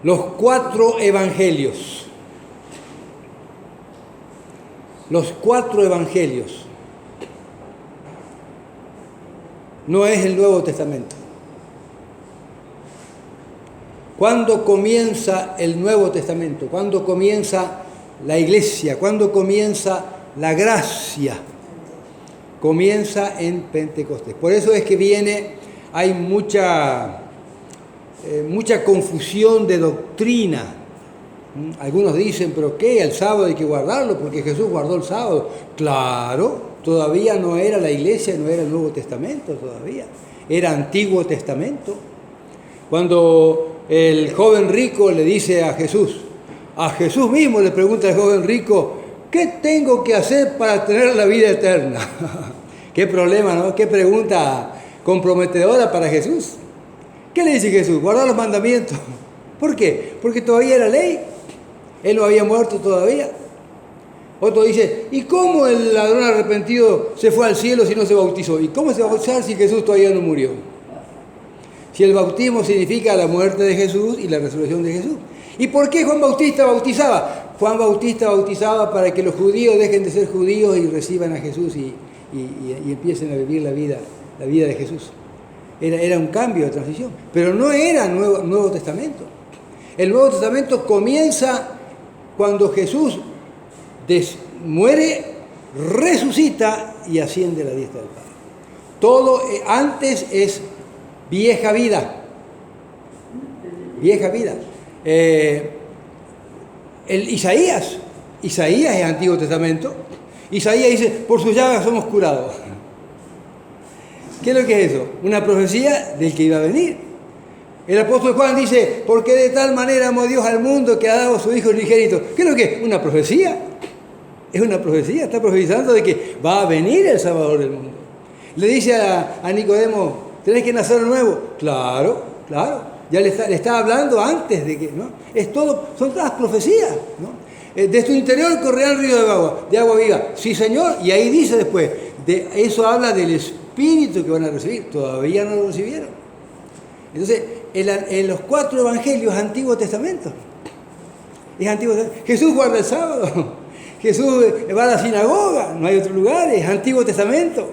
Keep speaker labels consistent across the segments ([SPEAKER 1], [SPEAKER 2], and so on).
[SPEAKER 1] Los 4 evangelios. Los 4 evangelios. No es el Nuevo Testamento. ¿Cuándo comienza el Nuevo Testamento? ¿Cuándo comienza la iglesia? ¿Cuándo comienza la gracia? Comienza en Pentecostés. Por eso es que hay mucha confusión de doctrina. Algunos dicen, ¿pero qué? El sábado hay que guardarlo porque Jesús guardó el sábado. Claro, todavía no era la iglesia, no era el Nuevo Testamento todavía. Era Antiguo Testamento. Cuando el joven rico le dice a Jesús mismo le pregunta al joven rico, ¿qué tengo que hacer para tener la vida eterna? Qué problema, ¿no? Qué pregunta comprometedora para Jesús. ¿Qué le dice Jesús? Guardar los mandamientos. ¿Por qué? Porque todavía era ley. Él no había muerto todavía. Otro dice, ¿y cómo el ladrón arrepentido se fue al cielo si no se bautizó? ¿Y cómo se va a bautizar si Jesús todavía no murió? Si el bautismo significa la muerte de Jesús y la resurrección de Jesús. ¿Y por qué Juan Bautista bautizaba? Juan Bautista bautizaba para que los judíos dejen de ser judíos y reciban a Jesús y empiecen a vivir la vida de Jesús. Era un cambio de transición, pero no era Nuevo Testamento. El Nuevo Testamento comienza cuando Jesús muere, resucita y asciende a la diestra del Padre. Todo antes es vieja vida. Vieja vida. Isaías es Antiguo Testamento. Isaías dice, por sus llagas somos curados. ¿Qué es lo que es eso? Una profecía del que iba a venir. El apóstol Juan dice, porque de tal manera amó Dios al mundo que ha dado a su Hijo unigénito. ¿Qué es lo que es? Una profecía. Es una profecía, está profetizando de que va a venir el Salvador del mundo. Le dice a Nicodemo, tenés que nacer de nuevo. Claro. Ya le está hablando antes de que, ¿no? Son todas profecías, ¿no? De tu interior correrán ríos de agua viva. Sí, Señor. Y ahí dice después, eso habla del Espíritu que van a recibir. Todavía no lo recibieron. Entonces, en los 4 evangelios, Antiguo Testamento. Es Antiguo Testamento. Jesús guarda el sábado. Jesús va a la sinagoga. No hay otro lugar. Es Antiguo Testamento.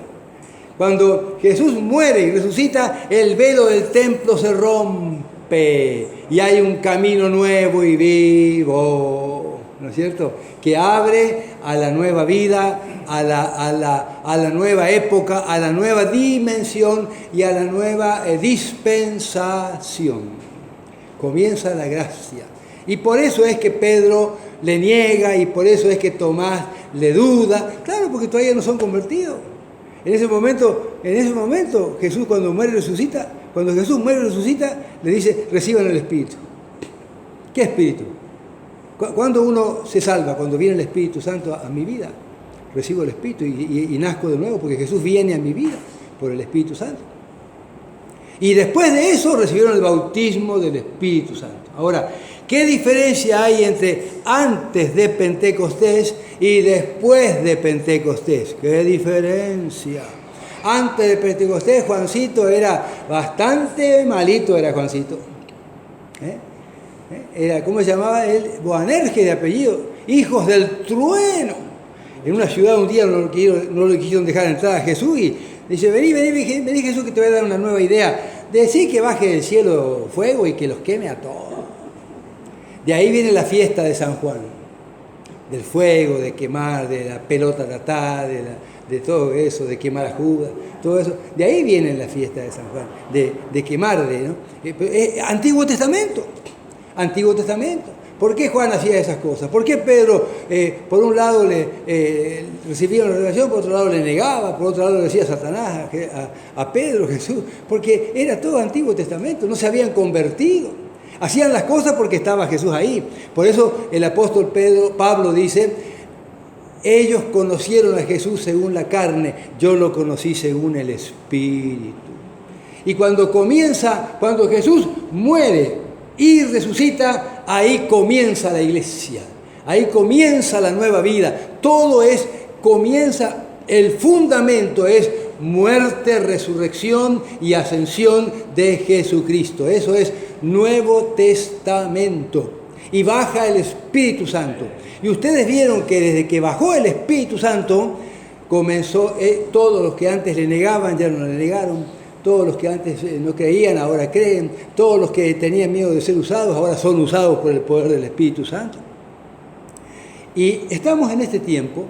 [SPEAKER 1] Cuando Jesús muere y resucita, el velo del templo se rompe. Y hay un camino nuevo y vivo. ¿No es cierto? Que abre a la nueva vida, a la nueva época, a la nueva dimensión y a la nueva dispensación. Comienza la gracia. Y por eso es que Pedro le niega y por eso es que Tomás le duda. Claro, porque todavía no son convertidos. En ese momento, Jesús cuando Jesús muere y resucita, le dice, reciban el Espíritu. ¿Qué Espíritu? Cuando uno se salva, cuando viene el Espíritu Santo a mi vida, recibo el Espíritu y nazco de nuevo, porque Jesús viene a mi vida por el Espíritu Santo. Y después de eso recibieron el bautismo del Espíritu Santo. Ahora, ¿qué diferencia hay entre antes de Pentecostés y después de Pentecostés? ¿Qué diferencia? Antes de Pentecostés, Juancito era bastante malito, era Juancito. Era, ¿cómo se llamaba él? Boanerges de apellido, hijos del trueno. En una ciudad un día no lo quisieron dejar entrar a Jesús y dice, vení Jesús que te voy a dar una nueva idea. Decí que baje del cielo fuego y que los queme a todos. De ahí viene la fiesta de San Juan, del fuego, de quemar, de la pelota tatá, de todo eso, de quemar a Judas, todo eso. De ahí viene la fiesta de San Juan, de quemar, ¿no? Antiguo Testamento. ¿Por qué Juan hacía esas cosas? ¿Por qué Pedro, por un lado, recibía una revelación, por otro lado le negaba, por otro lado le decía Satanás a Pedro, Jesús? Porque era todo Antiguo Testamento, no se habían convertido. Hacían las cosas porque estaba Jesús ahí. Por eso el apóstol Pablo dice, ellos conocieron a Jesús según la carne, yo lo conocí según el Espíritu. Y cuando Jesús muere y resucita, ahí comienza la iglesia, ahí comienza la nueva vida. Todo comienza, el fundamento es muerte, resurrección y ascensión de Jesucristo. Eso es Nuevo Testamento. Y baja el Espíritu Santo. Y ustedes vieron que desde que bajó el Espíritu Santo, comenzó, todos los que antes le negaban, ya no le negaron, todos los que antes no creían, ahora creen, todos los que tenían miedo de ser usados, ahora son usados por el poder del Espíritu Santo. Y estamos en este tiempo,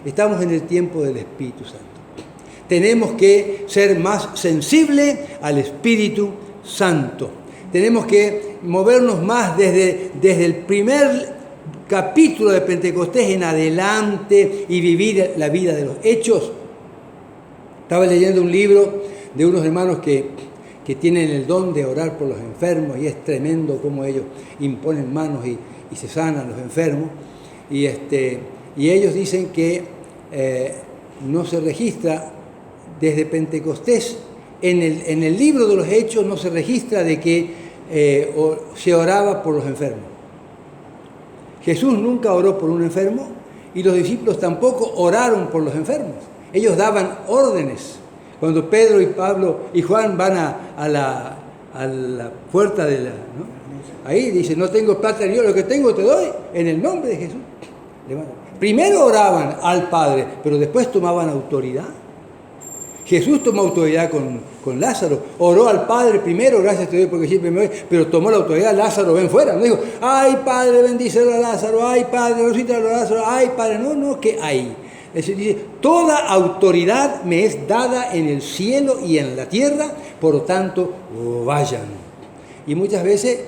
[SPEAKER 1] estamos en el tiempo del Espíritu Santo. Tenemos que ser más sensibles al Espíritu Santo. Tenemos que movernos más desde el primer capítulo de Pentecostés en adelante y vivir la vida de los hechos. Estaba leyendo un libro de unos hermanos que tienen el don de orar por los enfermos y es tremendo cómo ellos imponen manos y se sanan los enfermos. Y ellos dicen que no se registra desde Pentecostés, en el libro de los Hechos no se registra de que se oraba por los enfermos. Jesús nunca oró por un enfermo y los discípulos tampoco oraron por los enfermos. Ellos daban órdenes. Cuando Pedro y Pablo y Juan van a la puerta de la... ¿no? Ahí dice, no tengo plata ni oro, lo que tengo te doy en el nombre de Jesús. Primero oraban al Padre, pero después tomaban autoridad. Jesús tomó autoridad con Lázaro. Oró al Padre primero, gracias te doy porque siempre me doy, pero tomó la autoridad. Lázaro, ven fuera. No dijo, ay Padre, bendícelo a Lázaro, ay Padre, resucítalo a Lázaro, ay Padre. No, ¿qué hay? Dice, toda autoridad me es dada en el cielo y en la tierra, por lo tanto, vayan. Y muchas veces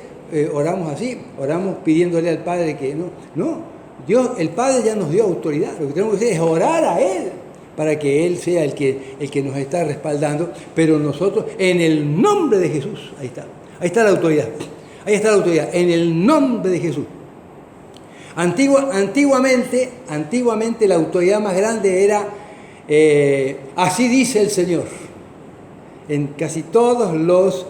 [SPEAKER 1] oramos así, oramos pidiéndole al Padre que no, Dios, el Padre ya nos dio autoridad. Lo que tenemos que hacer es orar a Él, para que Él sea el que nos está respaldando, pero nosotros, en el nombre de Jesús, ahí está la autoridad, en el nombre de Jesús. Antiguamente la autoridad más grande era, así dice el Señor. En casi todos los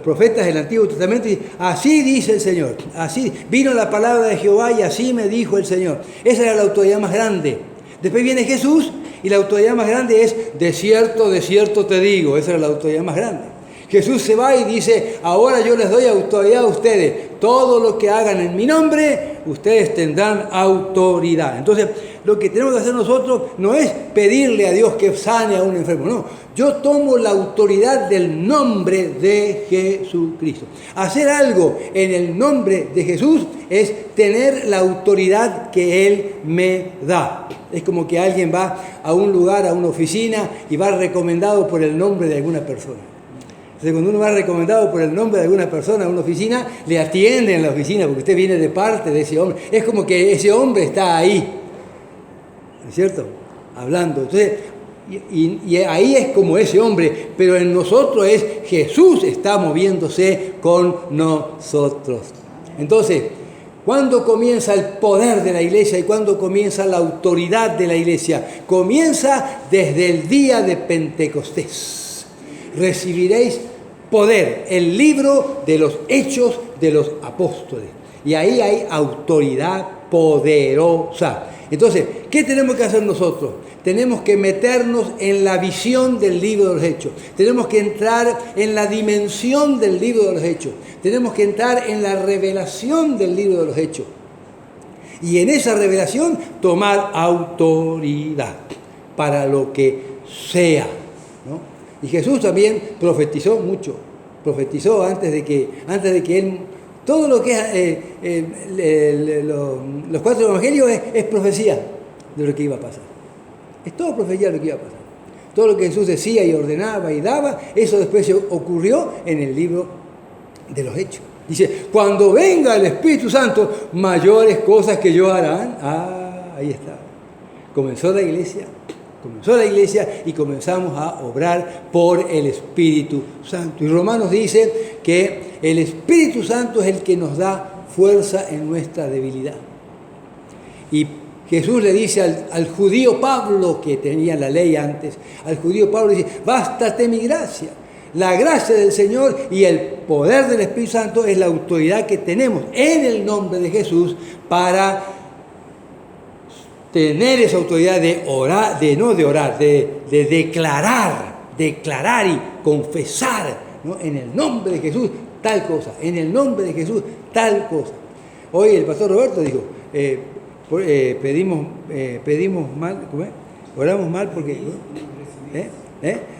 [SPEAKER 1] profetas del Antiguo Testamento, así dice el Señor, así vino la palabra de Jehová y así me dijo el Señor. Esa era la autoridad más grande. Después viene Jesús y la autoridad más grande es, de cierto te digo, esa era la autoridad más grande. Jesús se va y dice, ahora yo les doy autoridad a ustedes, todo lo que hagan en mi nombre, ustedes tendrán autoridad. Entonces, lo que tenemos que hacer nosotros no es pedirle a Dios que sane a un enfermo, no. Yo tomo la autoridad del nombre de Jesucristo. Hacer algo en el nombre de Jesús es tener la autoridad que Él me da. Es como que alguien va a un lugar, a una oficina, y va recomendado por el nombre de alguna persona. Entonces, cuando uno va recomendado por el nombre de alguna persona a una oficina, le atienden en la oficina porque usted viene de parte de ese hombre. Es como que ese hombre está ahí, ¿no es cierto? Hablando. Entonces, y ahí es como ese hombre, pero en nosotros es Jesús está moviéndose con nosotros. Entonces, ¿cuándo comienza el poder de la iglesia y cuándo comienza la autoridad de la iglesia? Comienza desde el día de Pentecostés. Recibiréis poder, el libro de los hechos de los apóstoles. Y ahí hay autoridad poderosa. Entonces, ¿qué tenemos que hacer nosotros? Tenemos que meternos en la visión del libro de los hechos. Tenemos que entrar en la dimensión del libro de los hechos. Tenemos que entrar en la revelación del libro de los hechos. Y en esa revelación tomar autoridad para lo que sea, ¿no? Y Jesús también profetizó mucho. Profetizó antes de que Él... Todo lo que es los 4 evangelios es profecía de lo que iba a pasar. Es todo profecía de lo que iba a pasar. Todo lo que Jesús decía y ordenaba y daba, eso después ocurrió en el libro de los Hechos. Dice, cuando venga el Espíritu Santo, mayores cosas que yo harán. Ahí está. Comenzó la iglesia y comenzamos a obrar por el Espíritu Santo. Y Romanos dice que el Espíritu Santo es el que nos da fuerza en nuestra debilidad. Y Jesús le dice al judío Pablo, que tenía la ley antes, al judío Pablo dice, bástate mi gracia. La gracia del Señor y el poder del Espíritu Santo es la autoridad que tenemos en el nombre de Jesús para tener esa autoridad de orar, de de declarar y confesar, ¿no? En el nombre de Jesús tal cosa, en el nombre de Jesús tal cosa. Hoy el pastor Roberto dijo, pedimos mal, ¿cómo es? Oramos mal porque...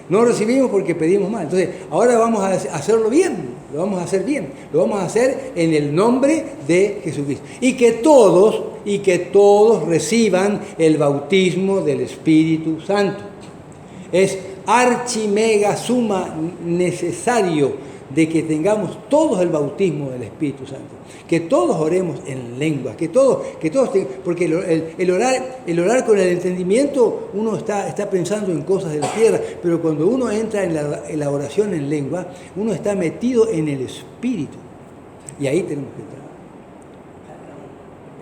[SPEAKER 1] No recibimos porque pedimos mal. Entonces, ahora vamos a hacerlo bien, lo vamos a hacer bien, lo vamos a hacer en el nombre de Jesucristo. Y que todos reciban el bautismo del Espíritu Santo. Es archi mega suma necesario de que tengamos todos el bautismo del Espíritu Santo, que todos oremos en lenguas, porque el orar con el entendimiento, uno está pensando en cosas de la tierra, pero cuando uno entra en la oración en lengua, uno está metido en el Espíritu, y ahí tenemos que entrar.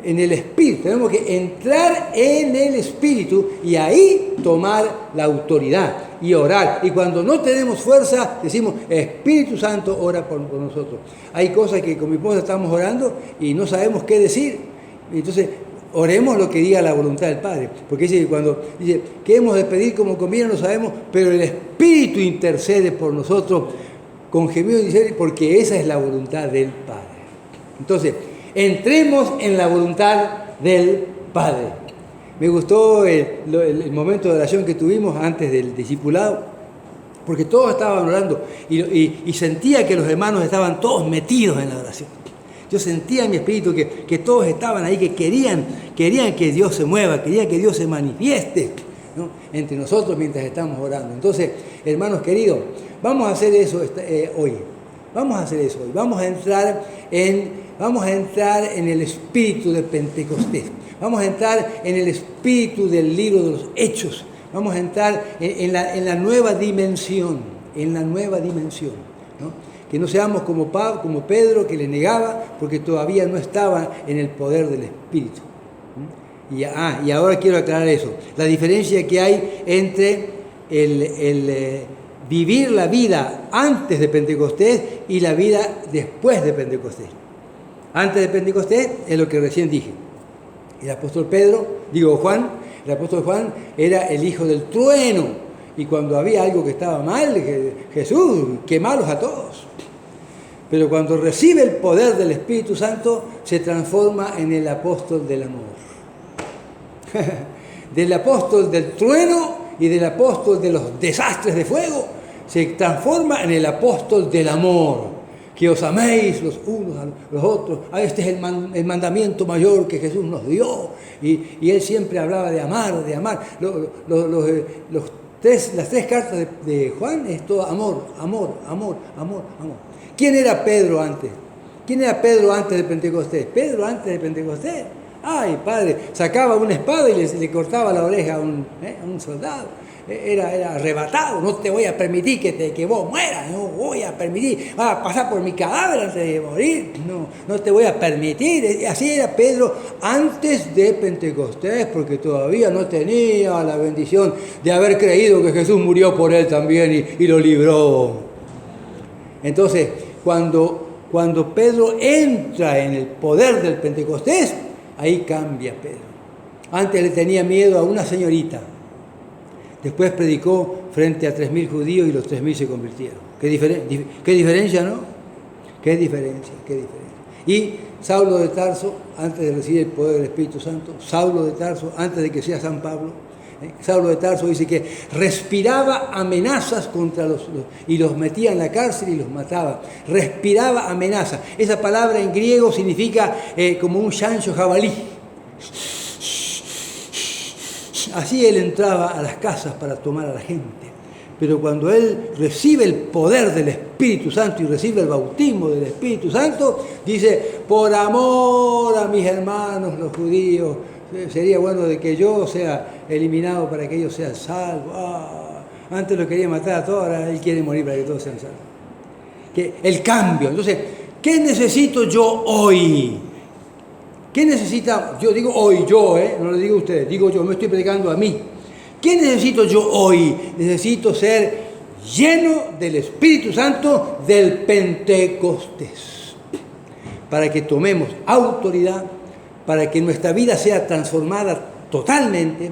[SPEAKER 1] En el Espíritu, tenemos que entrar en el Espíritu y ahí tomar la autoridad y orar. Y cuando no tenemos fuerza, decimos, Espíritu Santo, ora por nosotros. Hay cosas que con mi esposa estamos orando y no sabemos qué decir. Entonces, oremos lo que diga la voluntad del Padre. Porque cuando dice, ¿qué hemos de pedir como conviene? No sabemos, pero el Espíritu intercede por nosotros con gemido y dice, porque esa es la voluntad del Padre. Entonces, entremos en la voluntad del Padre. Me gustó el momento de oración que tuvimos antes del discipulado, porque todos estaban orando y sentía que los hermanos estaban todos metidos en la oración. Yo sentía en mi espíritu que todos estaban ahí, que querían que Dios se mueva, querían que Dios se manifieste, ¿no? Entre nosotros mientras estamos orando. Entonces, hermanos queridos, vamos a hacer eso hoy. Vamos a hacer eso hoy. Vamos a entrar en el espíritu de Pentecostés. Vamos a entrar en el espíritu del libro de los Hechos. Vamos a entrar en la nueva dimensión. ¿No? Que no seamos como Pedro, que le negaba porque todavía no estaba en el poder del Espíritu. Y ahora quiero aclarar eso. La diferencia que hay entre vivir la vida antes de Pentecostés y la vida después de Pentecostés. Antes de Pentecostés es lo que recién dije. El apóstol el apóstol Juan era el hijo del trueno. Y cuando había algo que estaba mal, Jesús, quemalos a todos. Pero cuando recibe el poder del Espíritu Santo, se transforma en el apóstol del amor. Del apóstol del trueno y del apóstol de los desastres de fuego, se transforma en el apóstol del amor. Que os améis los unos a los otros. Este es el mandamiento mayor que Jesús nos dio. Y él siempre hablaba de amar. Las tres cartas de Juan es todo amor. ¿Quién era Pedro antes? ¿Quién era Pedro antes de Pentecostés? Pedro antes de Pentecostés. Ay, padre, sacaba una espada y le cortaba la oreja a un soldado. Era arrebatado. No te voy a permitir que vos mueras. No voy a permitir. Vas a pasar por mi cadáver antes de morir. No te voy a permitir. Así era Pedro antes de Pentecostés, porque todavía no tenía la bendición de haber creído que Jesús murió por él también y lo libró. Entonces, cuando Pedro entra en el poder del Pentecostés, ahí cambia Pedro. Antes le tenía miedo a una señorita. Después predicó frente a 3.000 judíos y los 3.000 se convirtieron. ¿Qué diferencia, no? ¿Qué diferencia? Y Saulo de Tarso, antes de recibir el poder del Espíritu Santo, Saulo de Tarso, antes de que sea San Pablo, Saulo de Tarso dice que respiraba amenazas contra y los metía en la cárcel y los mataba. Respiraba amenazas. Esa palabra en griego significa como un chancho jabalí. Así él entraba a las casas para tomar a la gente. Pero cuando él recibe el poder del Espíritu Santo y recibe el bautismo del Espíritu Santo, dice, por amor a mis hermanos los judíos, sería bueno de que yo sea eliminado para que ellos sean salvos. Antes lo quería matar a todos, ahora él quiere morir para que todos sean salvos. Que el cambio. Entonces, ¿qué necesito yo hoy? ¿Qué necesita? Yo digo hoy, no lo digo ustedes, digo yo, me estoy predicando a mí. ¿Qué necesito yo hoy? Necesito ser lleno del Espíritu Santo del Pentecostés. Para que tomemos autoridad, para que nuestra vida sea transformada totalmente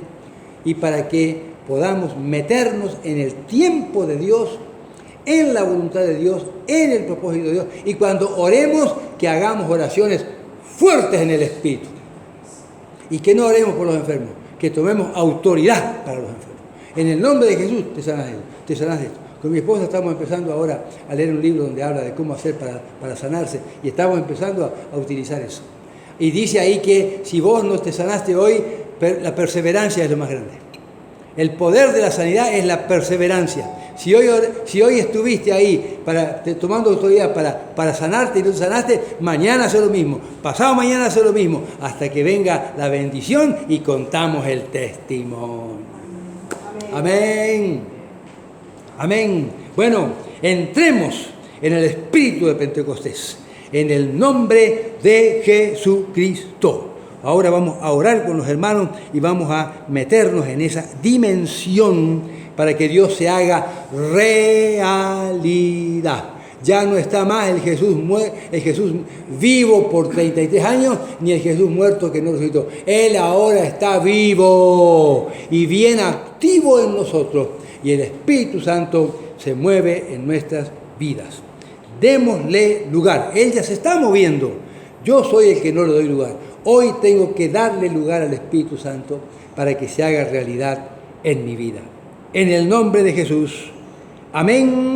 [SPEAKER 1] y para que podamos meternos en el tiempo de Dios, en la voluntad de Dios, en el propósito de Dios. Y cuando oremos, que hagamos oraciones fuertes en el Espíritu. Y que no oremos por los enfermos, que tomemos autoridad para los enfermos. En el nombre de Jesús te sanas de esto. Con mi esposa estamos empezando ahora a leer un libro donde habla de cómo hacer para sanarse. Y estamos empezando a utilizar eso. Y dice ahí que si vos no te sanaste hoy, la perseverancia es lo más grande. El poder de la sanidad es la perseverancia. Si hoy estuviste ahí tomando autoridad para sanarte y no te sanaste, mañana hace lo mismo, pasado mañana hace lo mismo, hasta que venga la bendición y contamos el testimonio. Amén. Amén. Bueno, entremos en el espíritu de Pentecostés, en el nombre de Jesucristo. Ahora vamos a orar con los hermanos y vamos a meternos en esa dimensión para que Dios se haga realidad. Ya no está más el Jesús vivo por 33 años, ni el Jesús muerto que no resucitó. Él ahora está vivo y bien activo en nosotros. Y el Espíritu Santo se mueve en nuestras vidas. Démosle lugar. Él ya se está moviendo. Yo soy el que no le doy lugar. Hoy tengo que darle lugar al Espíritu Santo para que se haga realidad en mi vida. En el nombre de Jesús. Amén.